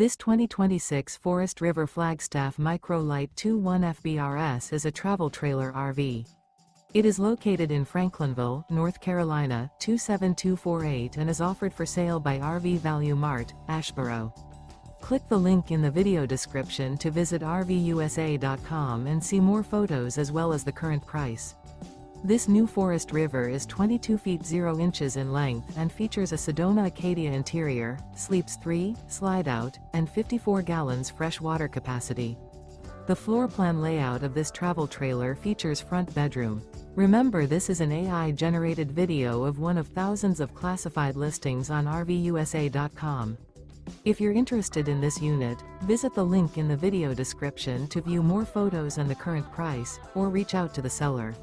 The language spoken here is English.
This 2026 Forest River Flagstaff Micro Lite 2.1 FBRS is a travel trailer RV. It is located in Franklinville, North Carolina, 27248 and is offered for sale by RV Value Mart, Asheboro. Click the link in the video description to visit RVUSA.com and see more photos as well as the current price. This new Forest River is 22 feet 0 inches in length and features a Sedona-Acadia interior, sleeps 3, Slideout, and 54 gallons fresh water capacity. The floor plan layout of this travel trailer features front bedroom. Remember, this is an AI-generated video of one of thousands of classified listings on RVUSA.com. If you're interested in this unit, visit the link in the video description to view more photos and the current price, or reach out to the seller.